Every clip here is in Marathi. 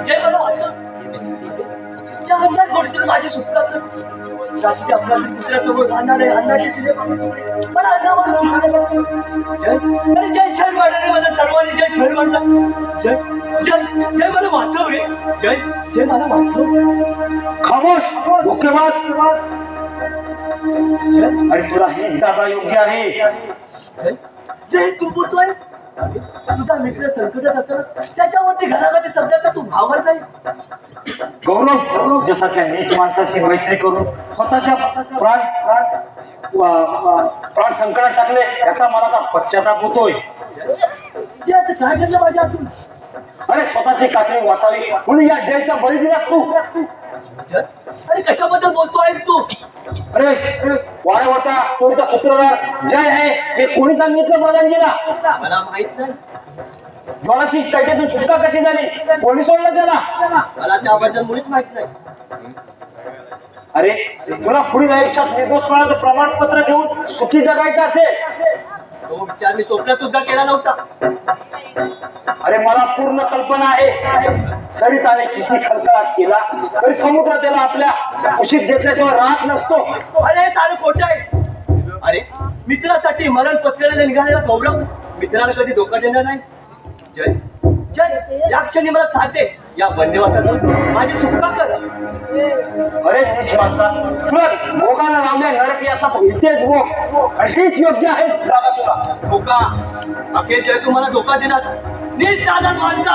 जय मला वाचव. त्या हल्ल्यात गोडीतून माझी सुटका कर. रात्री आपल्या दुसऱ्यासमोर राहणार आहे. अन्नाची शिले मला अन्नावर सुटका. जय अरे जय छळ वाढला रे मला सर्वांनी. जय छळ वाढला. जय जय जय मला वाचव रे. जय जय मला वाचव. खामोश धोकेबाज. अरे तुला हे जागा योग्य आहे. जय तू बोलतोयस. तुझा मित्र संकटात असताना त्याच्यावरती घराघाती शब्दाचा तू भावर नाहीस. गौरव जसा त्या नीच माणसाशी मैत्री करून स्वतःच्या प्राण संकटात टाकले याचा मला आता पश्चाताप होतोय. जयाचं काय घडलं माझ्या हातून. अरे स्वतःची कातडी वाचावी म्हणून या जयचा बळी दिलास तू. अरे कशाबद्दल बोलतोयस तू. अरे वाड्यावरचा चोरीचा सूत्रधार जय आहे हे कोणी सांगितलं प्रधानजीला. मला माहित नाही. ज्वालाची कैदेतून सुटका कशी झाली कोणी सोडलं त्याला. मला त्याबद्दल मुळीच माहित नाही. अरे तुला पुढील आयुष्यात निर्दोषपणाचं प्रमाणपत्र घेऊन सुखी जगायचं असेल तो विचार मी स्वप्नात सुद्धा केला नव्हता. अरे मला पूर्ण कल्पना आहे. सरिताने किती खळखळाट केला तरी समुद्र त्याला आपल्या कुशीत घेतल्याशिवाय राहत नसतो. अरे सारं खोटं आहे. अरे मित्रासाठी मरण पत्करायला निघालेला गौरव मित्राला कधी धोका देणार नाही. जय जय या क्षणी मला साथ दे. या बंदेवासातून माझी सुटका कर. अरे नीच माणसा तुला भोगाला लावल्या नरक याचा इथेच भोग आणि तीच योग्य आहे जागा तुला. धोका अखेर जय तू मला धोका दिलास. नीच दादा माणसा.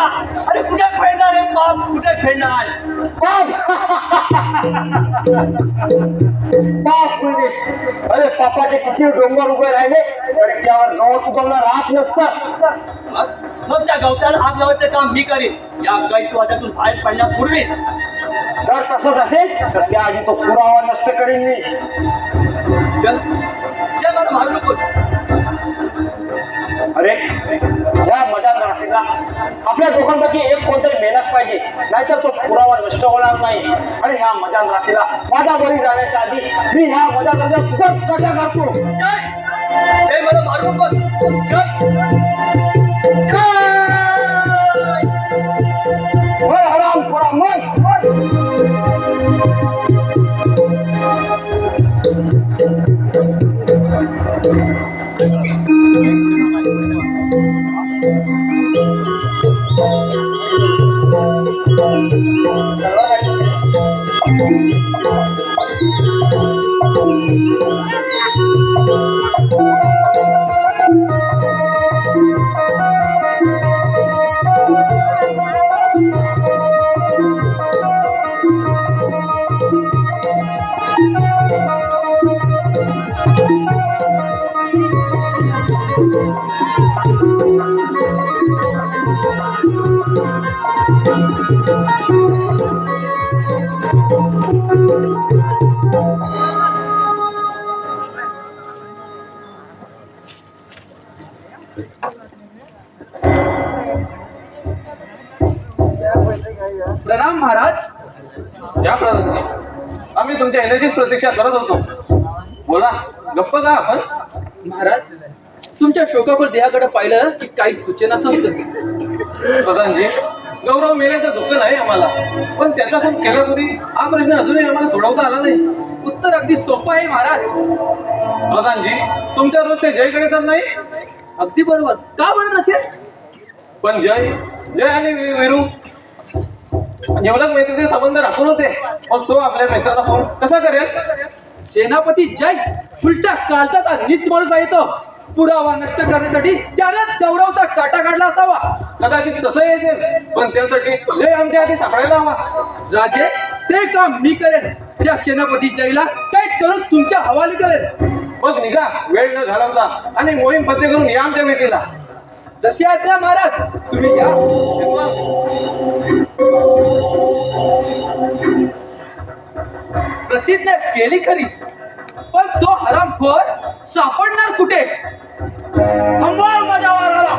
अरे कुठे खेळणार आहे बाप कुठे खेळणार. पाप म्हणजे अरे पापाचे किती डोंगर उभे राहिले तरी त्यावर गवत उगवणार राहत नसतं. मग त्या गवताला आग लावायचं काम मी करीन. या गैरवादातून बाहेर पडण्यापूर्वीच. जर तसंच असेल तर त्याआधी तो पुरावा नष्ट करीन मी. चल चल मला मारू नकोस. अरे या मजाल रात्रीला आपल्या दोघांपैकी एक कोणतरी मेलाच पाहिजे नाहीतर तो पुरावा नष्ट होणार नाही. आणि ह्या मजाल रात्रीला माझा बळी जाण्याच्या आधी मी ह्या मजाल रात्रीला खूपच कटा करतो. हे मला मारू नकोस. हराम थोडा मस्त. प्रणाम महाराज. या प्रधानजी आम्ही तुमच्या येण्याचीच प्रतीक्षा करत होतो. बोला गप्प का आपण. महाराज तुमच्या शोकाकुल देहाकडे पाहिलं की काही सूचना समजत. प्रधानजी गौरव मेल्याचं दुःख नाही आम्हाला पण त्याचा खूप केला तरी हा प्रश्न अजूनही आम्हाला सोडवता आला नाही. उत्तर अगदी सोपं आहे महाराज. प्रधानजी तुमच्या रोज ते जयकडे तर नाही. अगदी बरोबर. का बरं नसेल. पण जय जय आणि वीरू जीवलग मैत्रीचे संबंध राखून होते. मग तो आपल्या मित्राचा फोन कसा करेल. सेनापती जय उलटा कालचा नीच माणूस आहे तो. पुरावा नष्ट करण्यासाठी त्यानेच गौरवचा काटा काढला असावा. कदाचित तसंही असेल पण त्यासाठी जय आमच्या आधी सापडायला हवा. राजे ते काम मी करेन. त्या सेनापती जयला कैद करून तुमच्या हवाली करेन. मग निघा वेळ न घालवता आणि मोहीम फत्ते करून या आमच्या भेटीला. जशी आज्ञा महाराज. तुम्ही या. प्रतिज्ञा केली खरी पण तो हरामखोर सापडणार कुठे. थांबवा माझ्या वाराला.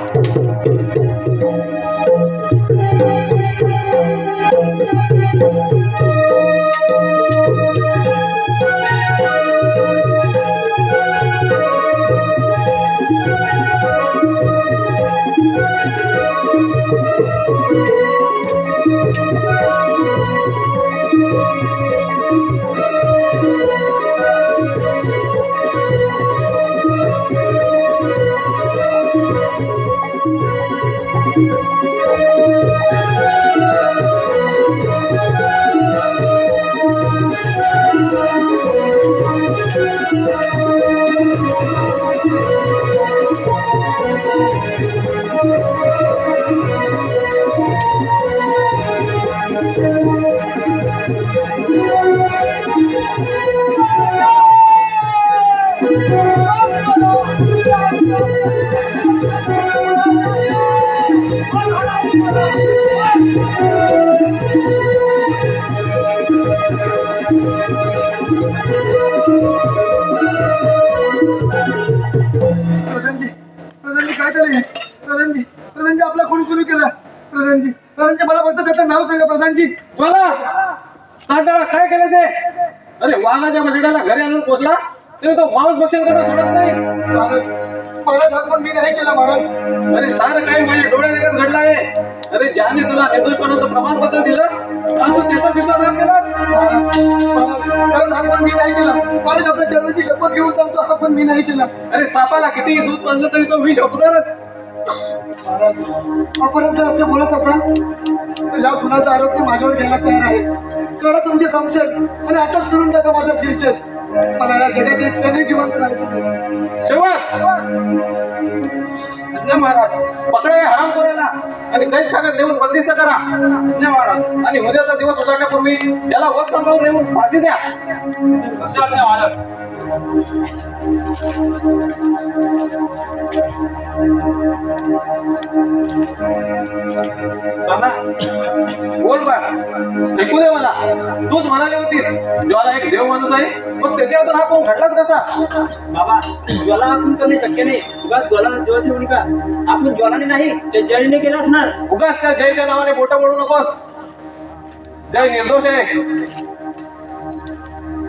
प्रधानजी काय झालं? प्रधानजी आपला खून कोणी केला? प्रधानजी मला फक्त त्याचं नाव सांगा प्रधानजी. मला चांडाळा काय केलं ते? अरे वाघाच्या बछड्याला घरी आणून पोचला तरी तो मांस भक्षण करणं सोडत नाही. महाराज हा पण मी नाही केला महाराज. अरे सारं काही माझ्या डोळ्यात घडलं आहे. अरे ज्याने तुला निर्दोषपणाचं प्रमाणपत्र दिलं आणि तू त्याचा विश्वासघात केलास. कारण हा पण मी नाही केला महाराज. आपल्या चरणाची शपथ घेऊन सांगतो हा पण मी नाही केला. अरे सापाला कितीही दूध पाजलं तरी तो विष ओपणारच. आपण जर असं बोलत असाल तर या खुनाचा आरोप ते माझ्यावर घ्यायला तयार आहे. कळा तुमचे संशय आणि आताच करून टाका माझा शीर्षक. मला या जगात एक क्षणी जिवंत राहायचं. शेवट महाराज पकडा या हराम करायला आणि कैद खाण्यात नेऊन बंदिस्त करा. महाराज आणि उद्याचा दिवस उजाडण्यापूर्वी याला वर सांभाळून नेऊन फाशी द्या. महाराज बोल बा ऐकू दे मला. तूच म्हणाली होतीस ज्वाला एक देव माणूस आहे. मग त्याच्यावर हा कोण घडलाच कसा? बाबा ज्वाला आपण करणे शक्य नाही. उगाच ज्वाला दिवस येऊन का आपण ज्वालाने नाही ते जळीने केलं असणार. उगाच त्या जयच्या नावाने बोटं मोडू नकोस. जय निर्दोष आहे.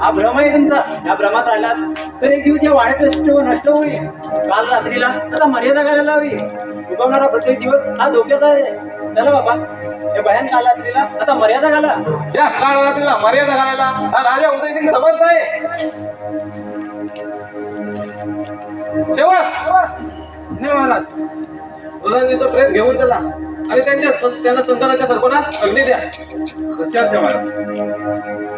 हा भ्रम आहे तुमचा. या भ्रमात राहिलात तर एक दिवस या वाड्यात नष्ट होईल. काल रात्रीला आता मर्यादा घालायला हवी. उगवणारा प्रत्येक दिवस हा धोक्याचा आहे. चला बाबा या भयान काल रात्रीला आता मर्यादा घाला. या काळ रात्रीला मर्यादा घालायला हा राजा उदयसिंग समर्थ आहे. शेवट नाही महाराज उदयसिंगचा प्रेत घेऊन चला आणि त्यांना संतानाच्या सर्पणात अग्नी द्या. लक्षात ठेवा महाराज.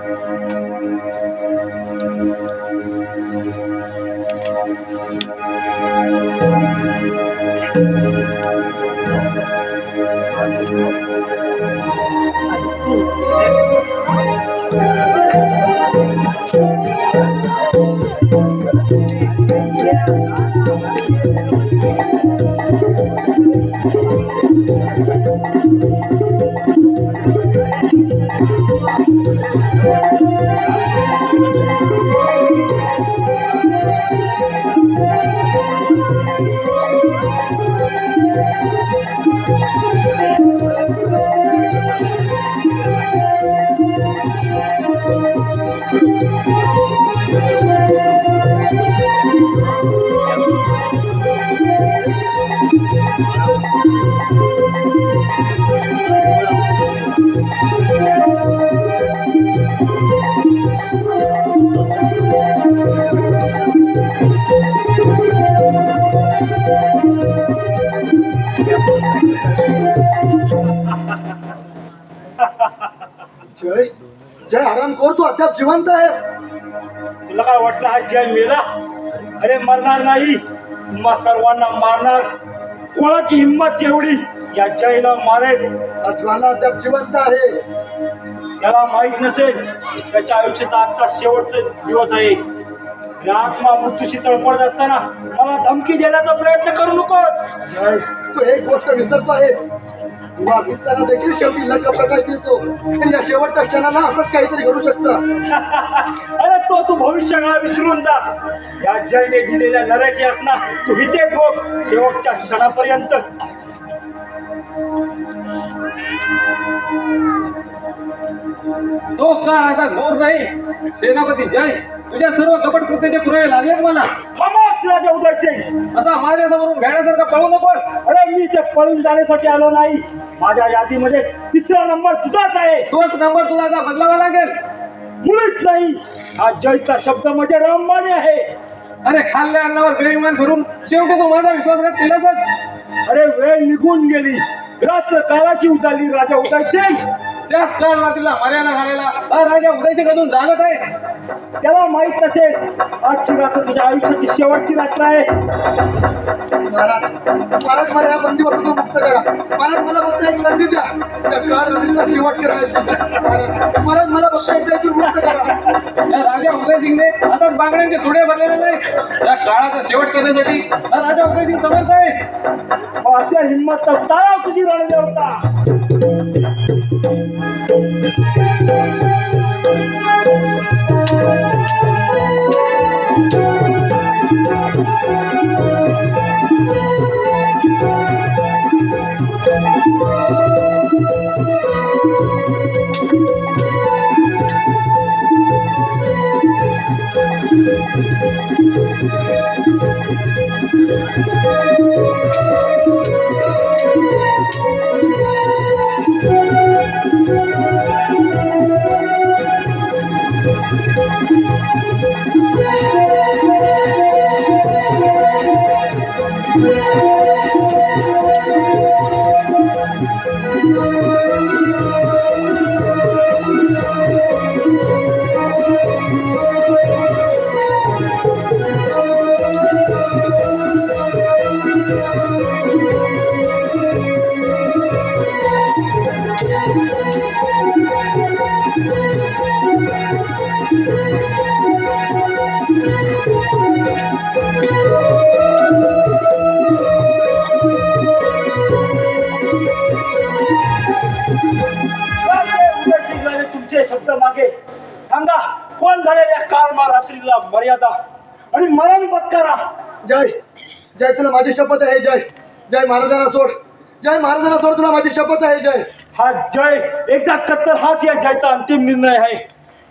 जय हरामखोर तू अद्याप जिवंत आहेस. तुला काय वाटलं हा जय मेला? अरे मरणार नाही. मग सर्वांना मारणार. कोणाची हिंमत एवढी या जयला मारेल? ज्वाला अद्याप जिवंत आहे. त्याला माहित नसेल त्याच्या आयुष्याचा आजचा शेवटचा दिवस आहे. आत्मा मृत्यूशी तळपडत असताना मला धमकी देण्याचा प्रयत्न करू नकोस. जय तू एक गोष्ट विसरतो आहेस. वागीस्ताना देखील शेवटी लग्न प्रकाश देतो आणि या शेवटच्या क्षणाला असंच काहीतरी घडू शकतं. अरे तू भविष्यकाळ विसरून जा. या जयने दिलेल्या नरक यातना तू इथेच बघ शेवटच्या क्षणापर्यंत. तो काळ आता घोर नाही. सेनापती जय तुझ्या सर्व कपट कृत्याचे पुरावे लागलेत मला. खामोश शाबास राजा उदयसिंग. असा माझ्यासमोरून भेण्यासारखा पळू नकोस. अरे मी ते पळून जाण्यासाठी आलो नाही. माझ्या यादीमध्ये 3रा नंबर तुझाच आहे. तोच नंबर तुला आता बदलावा लागेल. मुळीच नाही. हा जयचा शब्द म्हणजे रामबाणे आहे. अरे खाल्ल्या अन्नावर बेईमान फिरून शेवटी तू माझा विश्वासघात केलाच. अरे वेळ निघून गेली. रात्र काळाची उजाली राजा उदयसिंग. त्याच काळ रात्रीला मर्यादा घालायला हा राजा उदयसिंग अजून जागत आहे. त्याला माहित नसेल आजची रात्र तुझ्या आयुष्याची शेवटची रात्र आहे. महाराज मला या बंदीपासून मुक्त करा. महाराज मला फक्त एक संधी द्या. त्या काळ रात्रीचा शेवट करायची. महाराज मला फक्त एकदा इथून मुक्त करा. या राजा उदयसिंगने आता बांगड्यांचे थोडे भरलेले नाही. या काळाचा शेवट करण्यासाठी हा राजा उदयसिंग समर्थ आहे. अशा हिंमत चालाव तुझी रणदेवता. तुमचे शब्द मागे सांगा. कोण झालेल्या काळमा रात्रीला मर्यादा आणि मरण पत्करा. जय जय तुला माझी शपथ आहे. जय जय महाराजांना सोड. जय महाराजांना सोड. तुला माझी शपथ आहे. जय हा जय एकदा कत्तर हाच या जयचा अंतिम निर्णय आहे.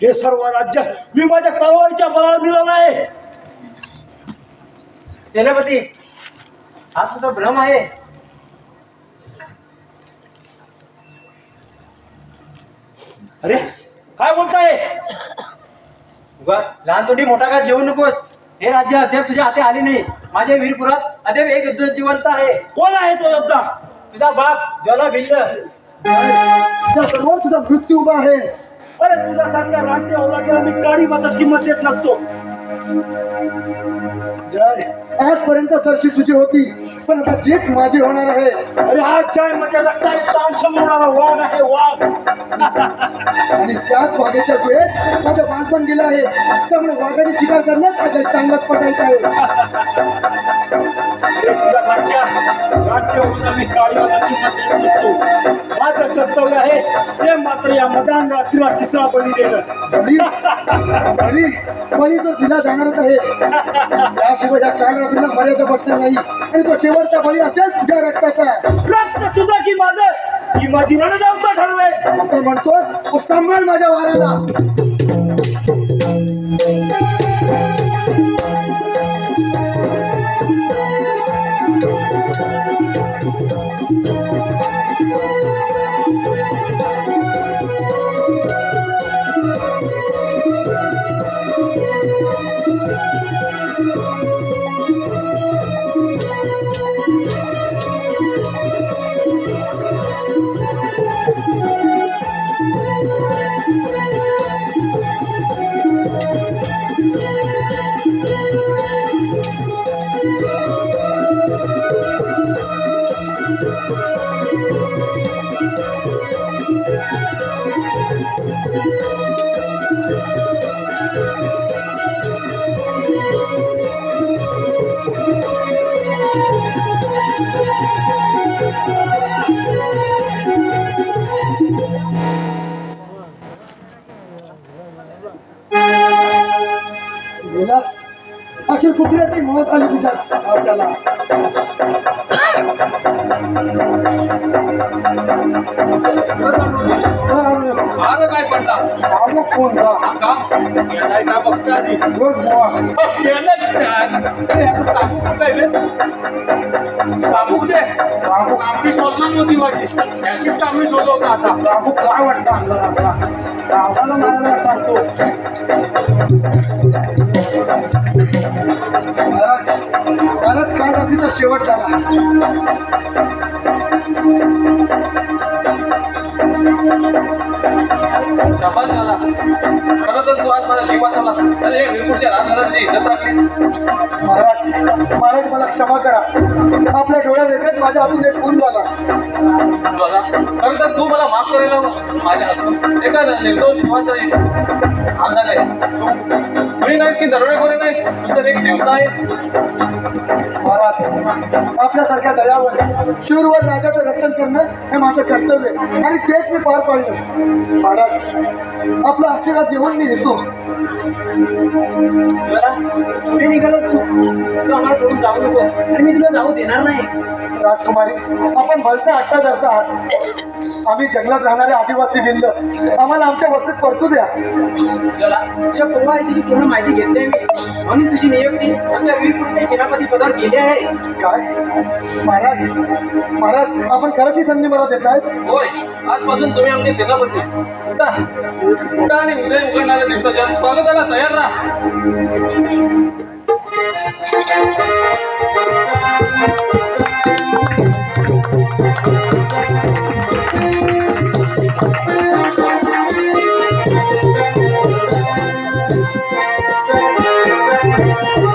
हे सर्व राज्य मी माझ्या तलवारीच्या बळावर मिळवलं आहे. सेनापती हा तुझा भ्रम आहे. अरे काय बोलताय? लहान तोंडी मोठा का जेवू नकोस. हे राज्य अद्याप तुझ्या हाती आले नाही. माझ्या वीरपुरात अद्याप एक युद्ध जिवंत आहे. कोण आहे तो योद्धा? तुझा बाप ज्वाला भिल्ल. त्या समोर तुझा मृत्यू उभा आहे. अरे तुझ्यासारख्या राज्य अवलागेला मी काळी माता किंमत देत नसतो. जय आजपर्यंत सरशी तुझी होती पण आता जीत माझी होणार आहे. अरे हा जय म्हणजे रक्ताचा अंश मिळणारा वाघ आहे. वाघ. आणि त्याच वाघाच्या वेळेत माझं बालपण गेलं आहे. त्यामुळे वाघाची शिकार करण्यात माझ्या चांगलाच पटायचं आहे. तुझ्यासारख्या राज्य अवलागेला मी काळी माता किंमत देत नसतो. माझं कर्तव्य आहे ते मात्र या मदान रात्रीला 3रा बळी देणं. बळी बळी तो दिला जाणारच आहे. त्याशिवाय या काळ रात्रीला मर्यादा बसणार नाही. आणि तो शेवटचा बळी असेल तुझ्या रक्ताचा. रक्त तुझं की माझं की माझी रणदेवता ठरवेल. असं म्हणतो सांभाळ माझ्या वाराला. अखिल कुत्र्याची मौत आली तुझ्या आपल्याला. अरे काय पडला फोन का गेलाय का बघता आधी काबूक दे काबूक आपली शोधलं नव्हती माझी त्याची चांगली शोधवता आता बाबू काय वाटतं आपल्याला गावाला मला सांगतो महाराज काल रात्रीचा शेवट झाला. शाबास झाला खरं तर तू आज माझा जीव वाचवला अरे हे वीरपूरच्या राजघराण्याची इज्जत राखलीस महाराज मला क्षमा करा. आपल्या डोळ्यात एकच माझ्या हातून एक खून झाला. बघा खरं तर तू मला माफ करायला माझ्या हातून एका निर्दोष जीवाचा आधार आहे तू कुणी नाहीस की दरोडेखोरी नाही तू तर एक देवता आहेस महाराज आपल्यासारख्या दयावर शूरवर राजाचं रक्षण करणं हे माझं कर्तव्य आहे आणि तेच मी पार पाडलं. महाराज आपला आशीर्वाद घेऊन मी येतो. कुठे निघालास तू तू आम्हाला सोडून जाऊ नको आणि मी तुला जाऊ देणार नाही. राजकुमारी आपण भलता हट्टा धरता आहात. आम्ही जंगलात राहणारे आदिवासी बिल्ल आम्हाला आमच्या वस्तीत परतू द्या. जरा तुझ्या पूर्वाची पूर्ण माहिती घेतली आहे मी म्हणून तुझी नियुक्ती आमच्या वीरपुरीच्या सेनापती पदावर केली आहे. काय महाराज आपण खरंच ही संधी मला देत आहेत. होय आजपासून तुम्ही आमचे सेनापती उठा आणि उदय उघडणाऱ्या दिवसाच्या स्वागताला तयार राहा. Thank you.